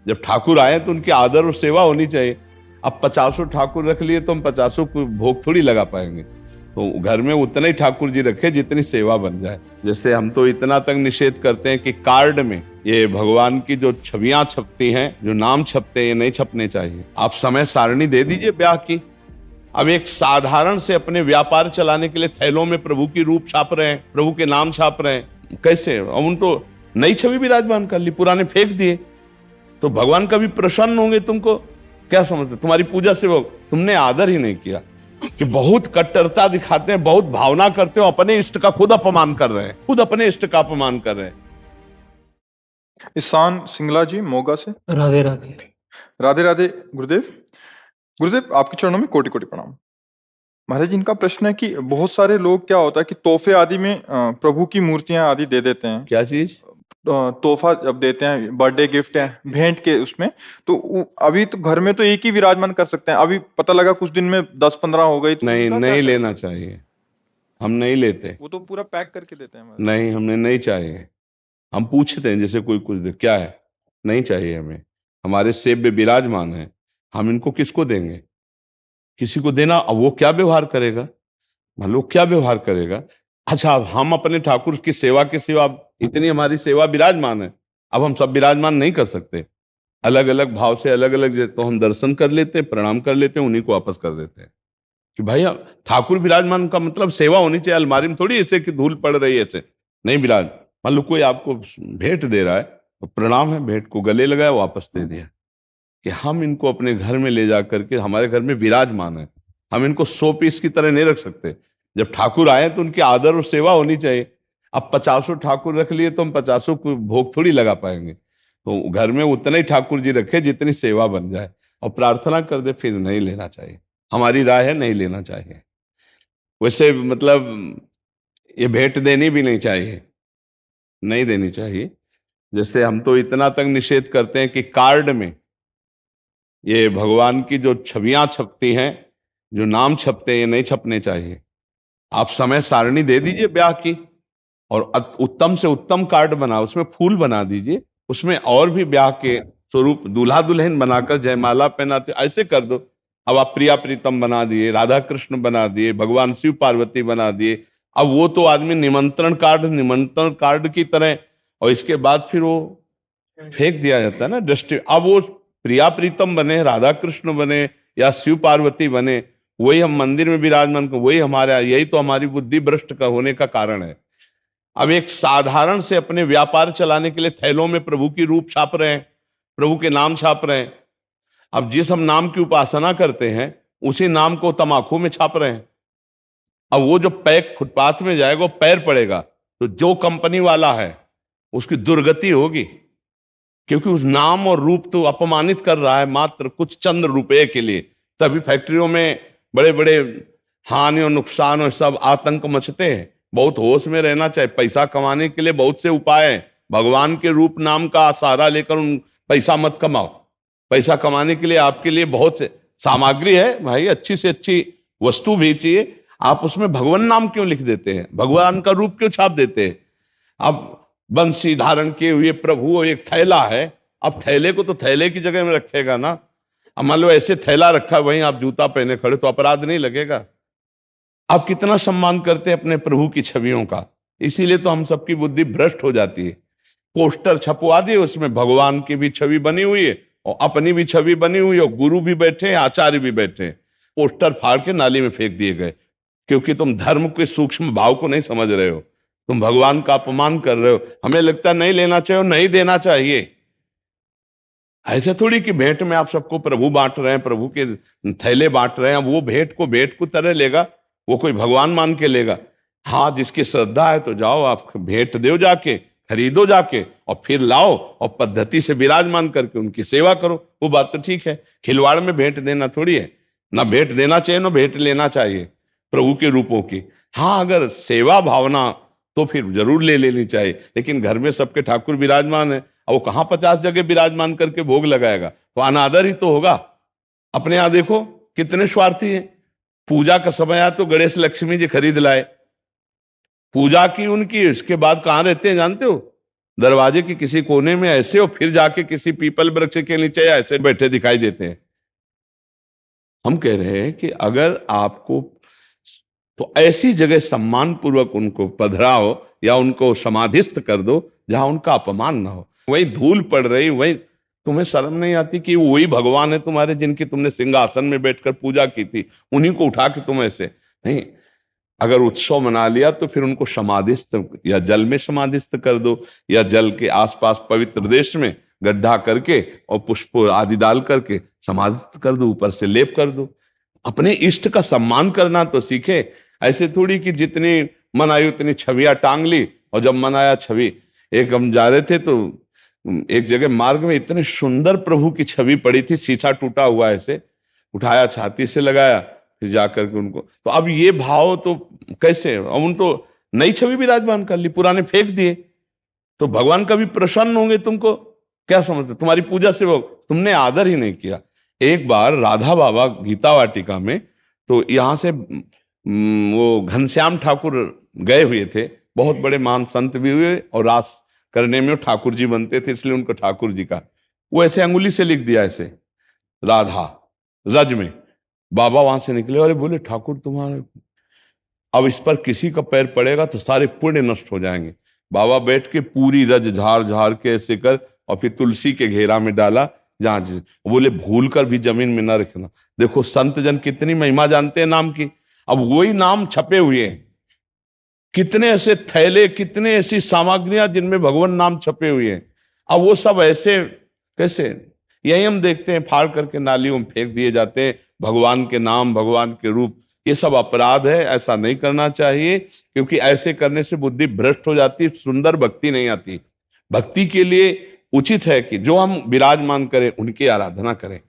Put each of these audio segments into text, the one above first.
जब ठाकुर आए तो उनकी आदर और सेवा होनी चाहिए। अब 50 ठाकुर रख लिए तो हम 50 को भोग थोड़ी लगा पाएंगे। तो घर में उतने ही ठाकुर जी रखे जितनी सेवा बन जाए। जैसे हम तो इतना तक निषेध करते हैं कि कार्ड में ये भगवान की जो छवियां छपती हैं, जो नाम छपते हैं, ये नहीं छपने चाहिए। आप समय सारणी दे दीजिए ब्याह की। अब एक साधारण से अपने व्यापार चलाने के लिए थैलों में प्रभु की रूप छाप रहे हैं, प्रभु के नाम छाप रहे हैं, कैसे? अब उन तो नई छवि विराजमान कर ली, पुराने फेंक दिए, तो भगवान कभी प्रसन्न होंगे? तुमको क्या समझते? तुम्हारी पूजा से वो तुमने आदर ही नहीं किया। कि बहुत कट्टरता दिखाते हैं, बहुत भावना करते हो, अपने इष्ट का खुद अपमान कर रहे हैं, खुद अपने इष्ट का अपमान कर रहे हैं। ईशान सिंगला जी मोगा से। राधे राधे। राधे राधे गुरुदेव। गुरुदेव आपके चरणों में कोटि कोटि प्रणाम। महाराज जी, इनका प्रश्न है कि बहुत सारे लोग क्या होता है कि तोहफे आदि में प्रभु की मूर्तियां आदि दे देते हैं। क्या चीज? तोहफा जब देते हैं, बर्थडे गिफ्ट है, भेंट के उसमें, तो अभी तो घर में तो एक ही विराजमान कर सकते हैं। अभी पता लगा कुछ दिन में 10-15 हो गई तो नहीं, उनका नहीं क्या लेना चाहिए। हम नहीं लेते। वो तो पूरा पैक करके देते हैं। नहीं, हमने नहीं चाहिए। हम पूछते हैं जैसे कोई कुछ दे, क्या है? नहीं चाहिए हमें। हमारे सेब में विराजमान है, हम इनको किसको देंगे? किसी को देना, अब वो क्या व्यवहार करेगा? मान लो क्या व्यवहार करेगा? अच्छा, अब हम अपने ठाकुर की सेवा के सिवा, इतनी हमारी सेवा विराजमान है, अब हम सब विराजमान नहीं कर सकते। अलग अलग भाव से अलग अलग, तो हम दर्शन कर लेते हैं, प्रणाम कर लेते हैं, उन्हीं को वापस कर देते हैं। कि भाई ठाकुर विराजमान का मतलब सेवा होनी चाहिए। अलमारी में थोड़ी ऐसे कि धूल पड़ रही है ऐसे नहीं विराज। मान लो कोई आपको भेंट दे रहा है तो प्रणाम है, भेंट को गले लगाया, वापस दे दिया। कि हम इनको अपने घर में ले जा करके हमारे घर में विराजमान है, हम इनको 100 पीस की तरह नहीं रख सकते। जब ठाकुर आए तो उनकी आदर और सेवा होनी चाहिए। अब 50 ठाकुर रख लिए तो हम 50 को भोग थोड़ी लगा पाएंगे। तो घर में उतने ही ठाकुर जी रखे जितनी सेवा बन जाए, और प्रार्थना कर दे, फिर नहीं लेना चाहिए। हमारी राय है, नहीं लेना चाहिए। वैसे मतलब ये भेंट देनी भी नहीं चाहिए, नहीं देनी चाहिए। जैसे हम तो इतना तक निषेध करते हैं कि कार्ड में ये भगवान की जो छवियां छपती हैं, जो नाम छपते हैं, ये नहीं छपने चाहिए। आप समय सारणी दे दीजिए ब्याह की, और उत्तम से उत्तम कार्ड बना, उसमें फूल बना दीजिए, उसमें और भी ब्याह के स्वरूप दूल्हा दुल्हन बनाकर जयमाला पहनाते, ऐसे कर दो। अब आप प्रिया प्रीतम बना दिए, राधा कृष्ण बना दिए, भगवान शिव पार्वती बना दिए। अब वो तो आदमी निमंत्रण कार्ड की तरह, और इसके बाद फिर वो फेंक दिया जाता है ना दृष्टि। अब वो प्रिया प्रीतम बने, राधा कृष्ण बने, या शिव पार्वती बने, वही हम मंदिर में विराजमान को, वही हमारे, यही तो हमारी बुद्धि भ्रष्ट का होने का कारण है। अब एक साधारण से अपने व्यापार चलाने के लिए थैलों में प्रभु की रूप छाप रहे हैं, प्रभु के नाम छाप रहे हैं। अब जिस हम नाम की उपासना करते हैं, उसी नाम को तमाकू में छाप रहे हैं। अब वो जो पैक फुटपाथ में जाएगा, वो पैर पड़ेगा, तो जो कंपनी वाला है उसकी दुर्गति होगी, क्योंकि उस नाम और रूप तो अपमानित कर रहा है मात्र कुछ चंद रुपए के लिए। तभी फैक्ट्रियों में बड़े बड़े हानि और नुकसान और सब आतंक मचते हैं। बहुत होश में रहना चाहिए। पैसा कमाने के लिए बहुत से उपाय हैं। भगवान के रूप नाम का सहारा लेकर उन पैसा मत कमाओ। पैसा कमाने के लिए आपके लिए बहुत से सामग्री है भाई, अच्छी से अच्छी वस्तु भी चाहिए। आप उसमें भगवान नाम क्यों लिख देते हैं? भगवान का रूप क्यों छाप देते हैं? अब बंसी धारण किए हुए प्रभु, एक थैला है, अब थैले को तो थैले की जगह में रखेगा ना। अब मान लो ऐसे थैला रखा, वहीं आप जूता पहने खड़े, तो अपराध नहीं लगेगा? आप कितना सम्मान करते हैं अपने प्रभु की छवियों का। इसीलिए तो हम सबकी बुद्धि भ्रष्ट हो जाती है। पोस्टर छपवा दिए, उसमें भगवान की भी छवि बनी हुई है और अपनी भी छवि बनी हुई है, और गुरु भी बैठे हैं, आचार्य भी बैठे हैं। पोस्टर फाड़ के नाली में फेंक दिए गए, क्योंकि तुम धर्म के सूक्ष्म भाव को नहीं समझ रहे हो, तुम भगवान का अपमान कर रहे हो। हमें लगता है नहीं लेना चाहिए और नहीं देना चाहिए। ऐसे थोड़ी कि भेंट में आप सबको प्रभु बांट रहे हैं, प्रभु के थैले बांट रहे हैं, वो भेंट को भेंट को तरह लेगा, वो कोई भगवान मान के लेगा? हाँ, जिसकी श्रद्धा है तो जाओ, आप भेंट दो, जाके खरीदो जाके, और फिर लाओ और पद्धति से विराजमान करके उनकी सेवा करो। वो बात तो ठीक है। खिलवाड़ में भेंट देना थोड़ी है। ना भेंट देना चाहिए, ना भेंट लेना चाहिए प्रभु के रूपों की। हाँ, अगर सेवा भावना तो फिर जरूर ले लेनी चाहिए। लेकिन घर में सबके ठाकुर विराजमान है, अब वो कहाँ 50 जगह विराजमान करके भोग लगाएगा? तो अनादर ही तो होगा। अपने यहां देखो कितने स्वार्थी हैं। पूजा का समय आया तो गणेश लक्ष्मी जी खरीद लाए, पूजा की उनकी, इसके बाद कहां रहते हैं जानते हो? दरवाजे के किसी कोने में ऐसे और फिर जाके किसी पीपल वृक्ष के नीचे ऐसे बैठे दिखाई देते हैं। हम कह रहे हैं कि अगर आपको तो ऐसी जगह सम्मान पूर्वक उनको पधराओ या उनको समाधिस्थ कर दो जहां उनका अपमान ना हो। वही धूल पड़ रही, वही तुम्हें शर्म नहीं आती कि वही भगवान है तुम्हारे जिनकी तुमने सिंहासन में बैठकर पूजा की थी, उन्हीं को उठा के तुम ऐसे नहीं। अगर उत्सव मना लिया तो फिर उनको समाधिस्थ या जल में समाधिस्थ कर दो या जल के आसपास पवित्र देश में गड्ढा करके और पुष्प आदि डाल करके समाधिस्थ कर दो, ऊपर से लेप कर दो। अपने इष्ट का सम्मान करना तो सीखे। ऐसे थोड़ी कि जितनी मन आई उतनी छवियां टांग ली, और जब मन आया छवि। एक हम जा रहे थे तो एक जगह मार्ग में इतने सुंदर प्रभु की छवि पड़ी थी, शीशा टूटा हुआ ऐसे उठाया, छाती से लगाया, फिर जाकर के उनको तो अब ये भाव तो कैसे, अब उन तो नई छवि विराजमान कर ली, पुराने फेंक दिए। तो भगवान कभी प्रसन्न होंगे तुमको? क्या समझते? तुम्हारी पूजा से वो तुमने आदर ही नहीं किया। एक बार राधा बाबा गीता वाटिका में, तो यहाँ से वो घनश्याम ठाकुर गए हुए थे, बहुत बड़े महान संत भी हुए, और रास करने में ठाकुर जी बनते थे, इसलिए उनको ठाकुर जी का वो ऐसे अंगुली से लिख दिया ऐसे राधा रज में। बाबा वहां से निकले और बोले ठाकुर तुम्हारे, अब इस पर किसी का पैर पड़ेगा तो सारे पुण्य नष्ट हो जाएंगे। बाबा बैठ के पूरी रज झाड़ झाड़ के ऐसे कर और फिर तुलसी के घेरा में डाला, जहां बोले भूल कर भी जमीन में न रखना। देखो संत जन कितनी महिमा जानते हैं नाम की। अब वही नाम छपे हुए हैं, कितने ऐसे थैले, कितने ऐसी सामग्रियां जिनमें भगवान नाम छपे हुए हैं। अब वो सब ऐसे कैसे, यही हम देखते हैं फाड़ करके नालियों में फेंक दिए जाते हैं भगवान के नाम, भगवान के रूप। ये सब अपराध है, ऐसा नहीं करना चाहिए, क्योंकि ऐसे करने से बुद्धि भ्रष्ट हो जाती, सुंदर भक्ति नहीं आती। भक्ति के लिए उचित है कि जो हम विराजमान करें उनकी आराधना करें।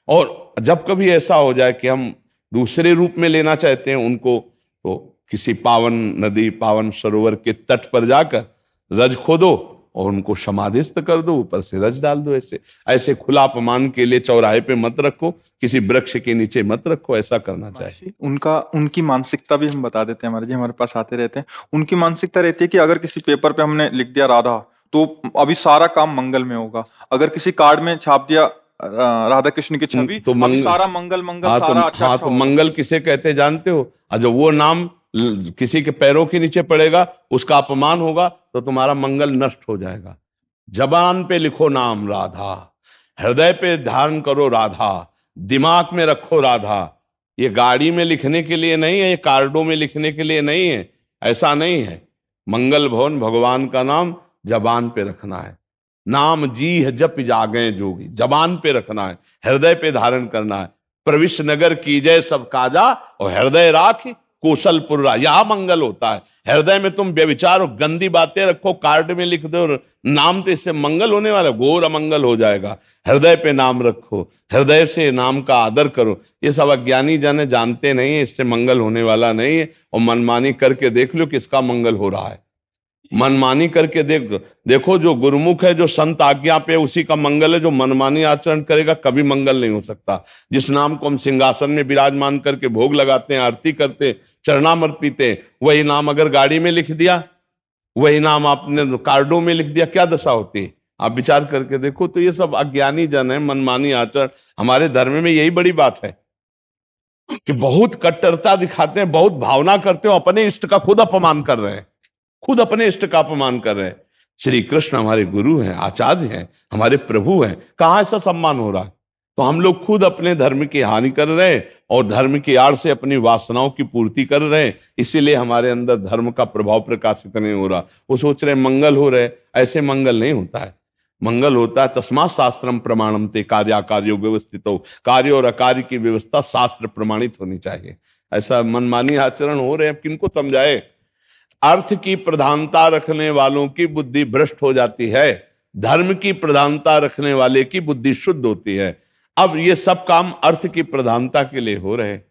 और जब कभी ऐसा हो जाए कि हम दूसरे रूप में लेना चाहते हैं उनको, तो किसी पावन नदी, पावन सरोवर के तट पर जाकर रज खोदो और उनको समाधिस्थ कर दो, ऊपर से रज डाल दो। ऐसे ऐसे खुला अपमान के लिए चौराहे पे मत रखो, किसी वृक्ष के नीचे मत रखो, ऐसा करना चाहिए। उनकी मानसिकता भी हम बता देते हैं, हमारे जी हमारे पास आते रहते हैं। उनकी मानसिकता रहती है कि अगर किसी पेपर पे हमने लिख दिया राधा, तो अभी सारा काम मंगल में होगा। अगर किसी कार्ड में छाप दिया राधा कृष्ण की छवि, तो अभी सारा मंगल मंगल, हाँ, सारा तो, अच्छा हाँ, अच्छा तो होगा। मंगल किसे कहते हैं जानते हो? जब वो नाम किसी के पैरों के नीचे पड़ेगा, उसका अपमान होगा, तो तुम्हारा मंगल नष्ट हो जाएगा। जबान पे लिखो नाम राधा, हृदय पे ध्यान करो राधा, दिमाग में रखो राधा। ये गाड़ी में लिखने के लिए नहीं है, ये कार्डों में लिखने के लिए नहीं है, ऐसा नहीं है। मंगल भवन भगवान का नाम जबान पे रखना है। नाम जी है जप जागे जोगी, जबान पे रखना है, हृदय पे धारण करना है। प्रविश नगर की जय सब काजा और हृदय राख कौशलपुर, यह मंगल होता है। हृदय में तुम व्यभिचार और गंदी बातें रखो, कार्ड में लिख दो नाम, तो इससे मंगल होने वाला, घोर अमंगल हो जाएगा। हृदय पे नाम रखो, हृदय से नाम का आदर करो। ये सब अज्ञानी जन जानते नहीं है, इससे मंगल होने वाला नहीं है। और मनमानी करके देख लो किसका मंगल हो रहा है। मनमानी करके देखो, जो गुरुमुख है, जो संत आज्ञा पे, उसी का मंगल है। जो मनमानी आचरण करेगा कभी मंगल नहीं हो सकता। जिस नाम को हम सिंहासन में विराजमान करके भोग लगाते हैं, आरती करते, चरणामृत पीते, वही नाम अगर गाड़ी में लिख दिया, वही नाम आपने कार्डों में लिख दिया, क्या दशा होती है? आप विचार करके देखो। तो ये सब अज्ञानी जन है, मनमानी आचरण। हमारे धर्म में यही बड़ी बात है कि बहुत कट्टरता दिखाते हैं, बहुत भावना करते हो, अपने इष्ट का खुद अपमान कर रहे हैं, खुद अपने इष्ट का अपमान कर रहे हैं। श्री कृष्ण हमारे गुरु हैं, आचार्य हैं, हमारे प्रभु हैं, कहाँ ऐसा सम्मान हो रहा है? तो हम लोग खुद अपने धर्म की हानि कर रहे हैं और धर्म की आड़ से अपनी वासनाओं की पूर्ति कर रहे हैं। इसीलिए हमारे अंदर धर्म का प्रभाव प्रकाशित नहीं हो रहा। वो सोच रहे मंगल हो रहे, ऐसे मंगल नहीं होता है। मंगल होता है तस्मात् शास्त्रम प्रमाणम ते कार्याकार्यो व्यवस्थितो, कार्य और अकार्य की व्यवस्था शास्त्र प्रमाणित होनी चाहिए। ऐसा मनमानी आचरण हो रहे हैं, किनको समझाए? अर्थ की प्रधानता रखने वालों की बुद्धि भ्रष्ट हो जाती है, धर्म की प्रधानता रखने वाले की बुद्धि शुद्ध होती है। अब ये सब काम अर्थ की प्रधानता के लिए हो रहे हैं।